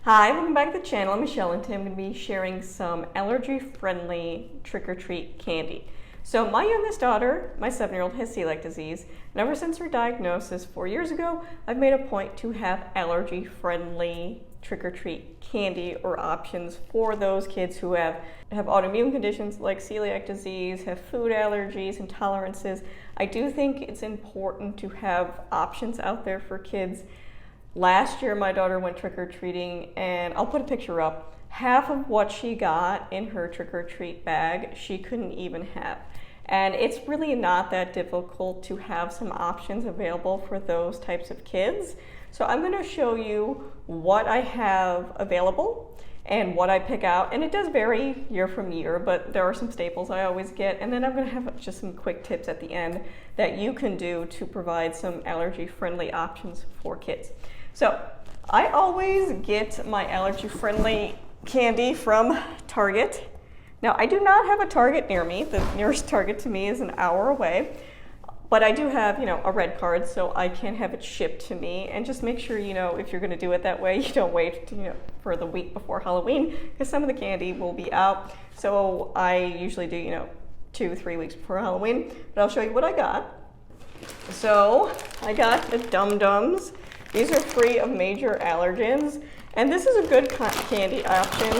Hi, welcome back to the channel. I'm Michelle and today I'm going to be sharing some allergy-friendly trick-or-treat candy. So my youngest daughter, my 7-year-old, has celiac disease, and ever since her diagnosis 4 years ago, I've made a point to have allergy-friendly trick-or-treat candy or options for those kids who have autoimmune conditions like celiac disease, have food allergies, intolerances. I do think it's important to have options out there for kids. Last year, my daughter went trick-or-treating, and I'll put a picture up. Half of what she got in her trick-or-treat bag, she couldn't even have. And it's really not that difficult to have some options available for those types of kids. So I'm going to show you what I have available and what I pick out. And it does vary year from year, but there are some staples I always get. And then I'm going to have just some quick tips at the end that you can do to provide some allergy-friendly options for kids. So I always get my allergy-friendly candy from Target. Now I do not have a Target near me. The nearest Target to me is an hour away, but I do have, a red card so I can have it shipped to me. And just make sure, if you're gonna do it that way, you don't wait, for the week before Halloween, because some of the candy will be out. So I usually do, 2-3 weeks before Halloween, but I'll show you what I got. So I got the Dum Dums. These are free of major allergens, and this is a good candy option,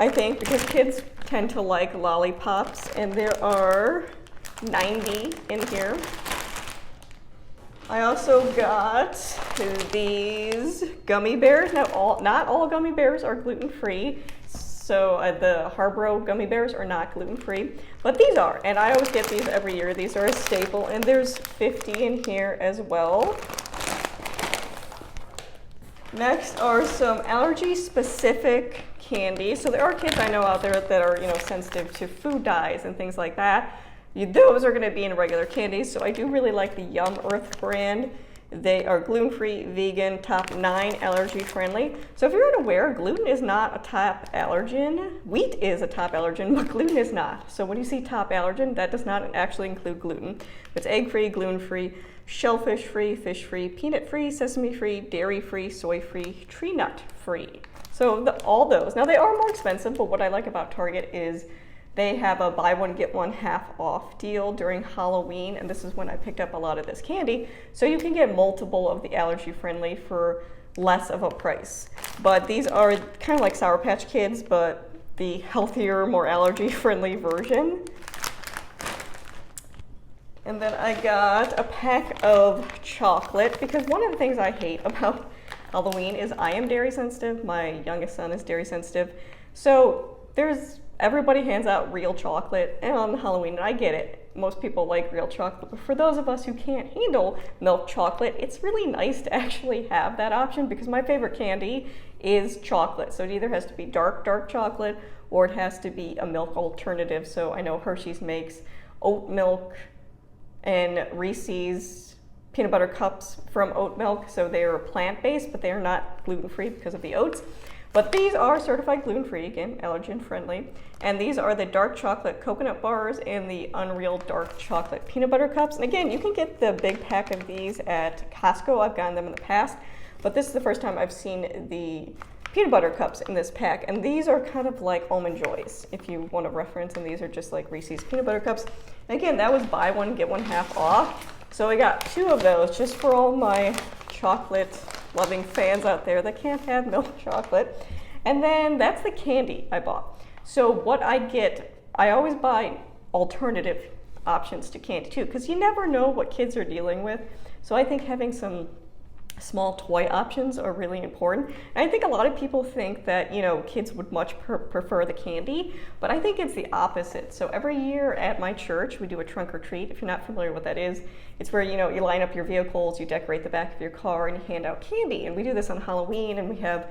I think, because kids tend to like lollipops, and there are 90 in here. I also got these gummy bears. Now, not all gummy bears are gluten-free. So the Harborough gummy bears are not gluten-free, but these are, and I always get these every year. These are a staple, and there's 50 in here as well. Next are some allergy-specific candies. So there are kids I know out there that are, sensitive to food dyes and things like that. Those are going to be in regular candies, so I do really like the Yum Earth brand. They are gluten-free, vegan, top 9 allergy-friendly. So if you're unaware, gluten is not a top allergen. Wheat is a top allergen, but gluten is not. So when you see top allergen, that does not actually include gluten. It's egg-free, gluten-free, shellfish-free, fish-free, peanut-free, sesame-free, dairy-free, soy-free, tree nut-free. So all those. Now they are more expensive, but what I like about Target is they have a buy one, get one half off deal during Halloween, and this is when I picked up a lot of this candy. So you can get multiple of the allergy-friendly for less of a price. But these are kind of like Sour Patch Kids, but the healthier, more allergy-friendly version. And then I got a pack of chocolate, because one of the things I hate about Halloween is I am dairy sensitive. My youngest son is dairy sensitive. So everybody hands out real chocolate on Halloween, and I get it. Most people like real chocolate, but for those of us who can't handle milk chocolate, it's really nice to actually have that option, because my favorite candy is chocolate. So it either has to be dark chocolate, or it has to be a milk alternative. So I know Hershey's makes oat milk and Reese's peanut butter cups from oat milk. So they are plant-based, but they are not gluten-free because of the oats. But these are certified gluten-free, again, allergen-friendly. And these are the dark chocolate coconut bars and the Unreal dark chocolate peanut butter cups. And again, you can get the big pack of these at Costco. I've gotten them in the past, but this is the first time I've seen the peanut butter cups in this pack. And these are kind of like Almond Joys, if you want to reference, and these are just like Reese's peanut butter cups. And again, that was buy one, get one half off. So I got 2 of those just for all my chocolate loving fans out there that can't have milk chocolate. And then that's the candy I bought. So what I get, I always buy alternative options to candy too, because you never know what kids are dealing with. So I think having some small toy options are really important. And I think a lot of people think that, kids would much prefer the candy, but I think it's the opposite. So every year at my church, we do a trunk or treat. If you're not familiar with what that is, it's where, you line up your vehicles, you decorate the back of your car, and you hand out candy. And we do this on Halloween, and we have,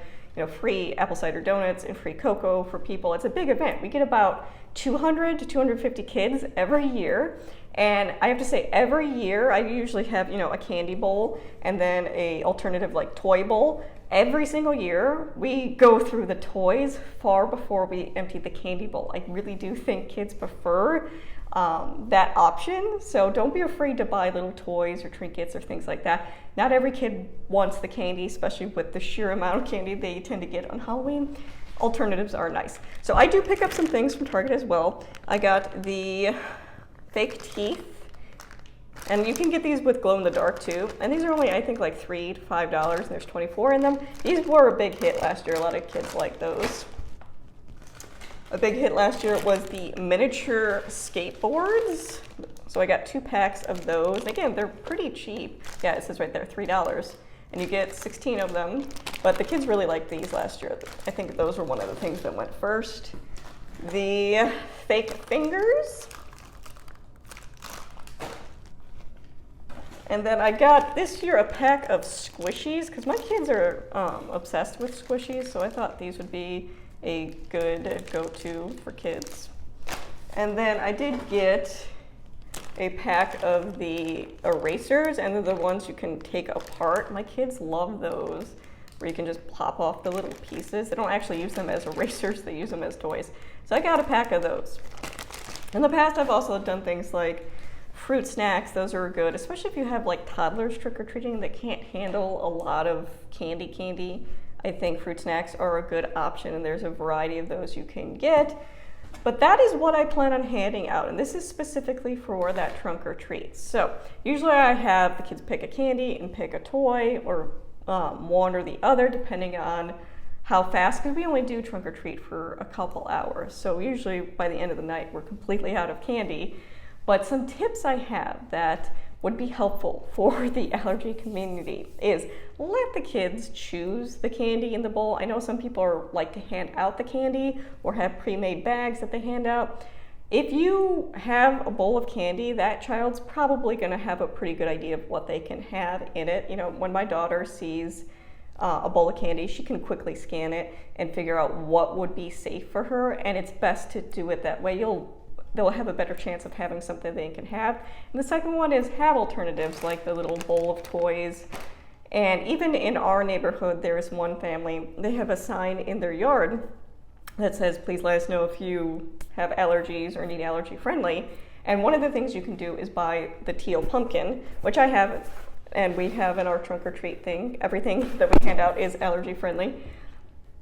free apple cider donuts and free cocoa for people. It's a big event. We get about 200 to 250 kids every year. And I have to say, every year I usually have, a candy bowl and then a alternative like toy bowl. Every single year we go through the toys far before we empty the candy bowl. I really do think kids prefer that option. So don't be afraid to buy little toys or trinkets or things like that. Not every kid wants the candy, especially with the sheer amount of candy they tend to get on Halloween. Alternatives are nice. So I do pick up some things from Target as well. I got the fake teeth, and you can get these with glow in the dark too. And these are only, I think, like $3 to $5, and there's 24 in them. These were a big hit last year. A lot of kids like those. A big hit last year was the miniature skateboards. So I got 2 packs of those. Again, they're pretty cheap. Yeah, it says right there, $3. And you get 16 of them. But the kids really liked these last year. I think those were one of the things that went first. The fake fingers. And then I got this year a pack of squishies, because my kids are obsessed with squishies, so I thought these would be a good go-to for kids. And then I did get a pack of the erasers, and they're the ones you can take apart. My kids love those, where you can just pop off the little pieces. They don't actually use them as erasers, they use them as toys. So I got a pack of those. In the past, I've also done things like fruit snacks. Those are good, especially if you have like toddlers trick-or-treating that can't handle a lot of candy. I think fruit snacks are a good option, and there's a variety of those you can get. But that is what I plan on handing out, and this is specifically for that trunk or treat. So usually I have the kids pick a candy and pick a toy, or one or the other, depending on how fast, because we only do trunk or treat for a couple hours. So usually by the end of the night, we're completely out of candy. But some tips I have that would be helpful for the allergy community is let the kids choose the candy in the bowl. I know some people like to hand out the candy or have pre-made bags that they hand out. If you have a bowl of candy, that child's probably going to have a pretty good idea of what they can have in it. You know, when my daughter sees a bowl of candy, she can quickly scan it and figure out what would be safe for her, and it's best to do it that way. They'll have a better chance of having something they can have. And the second one is have alternatives like the little bowl of toys. And even in our neighborhood, there is one family, they have a sign in their yard that says, please let us know if you have allergies or need allergy friendly. And one of the things you can do is buy the teal pumpkin, which I have, and we have in our trunk or treat thing. Everything that we hand out is allergy friendly.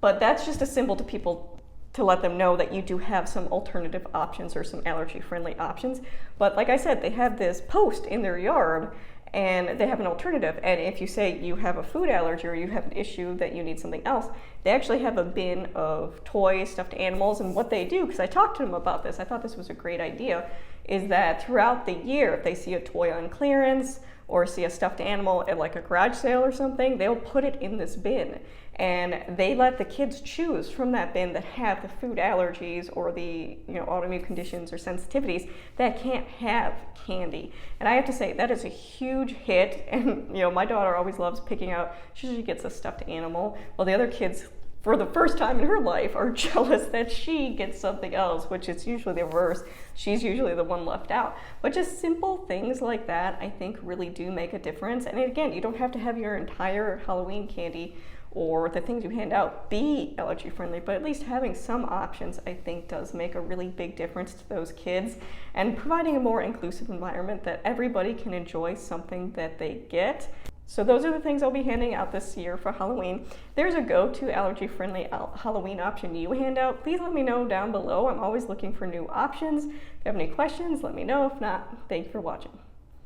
But that's just a symbol to people to let them know that you do have some alternative options or some allergy-friendly options. But like I said, they have this post in their yard and they have an alternative. And if you say you have a food allergy or you have an issue that you need something else, they actually have a bin of toys, stuffed animals, and what they do, because I talked to them about this, I thought this was a great idea, is that throughout the year, if they see a toy on clearance or see a stuffed animal at like a garage sale or something, they'll put it in this bin. And they let the kids choose from that bin that have the food allergies or the autoimmune conditions or sensitivities that can't have candy. And I have to say, that is a huge hit. And my daughter always loves picking out, she usually gets a stuffed animal, while the other kids, for the first time in her life, are jealous that she gets something else, which is usually the reverse. She's usually the one left out. But just simple things like that, I think, really do make a difference. And again, you don't have to have your entire Halloween candy or the things you hand out be allergy friendly, but at least having some options, I think, does make a really big difference to those kids, and providing a more inclusive environment that everybody can enjoy something that they get. So those are the things I'll be handing out this year for Halloween. If there's a go-to allergy-friendly Halloween option you hand out, please let me know down below. I'm always looking for new options. If you have any questions, let me know. If not, thank you for watching.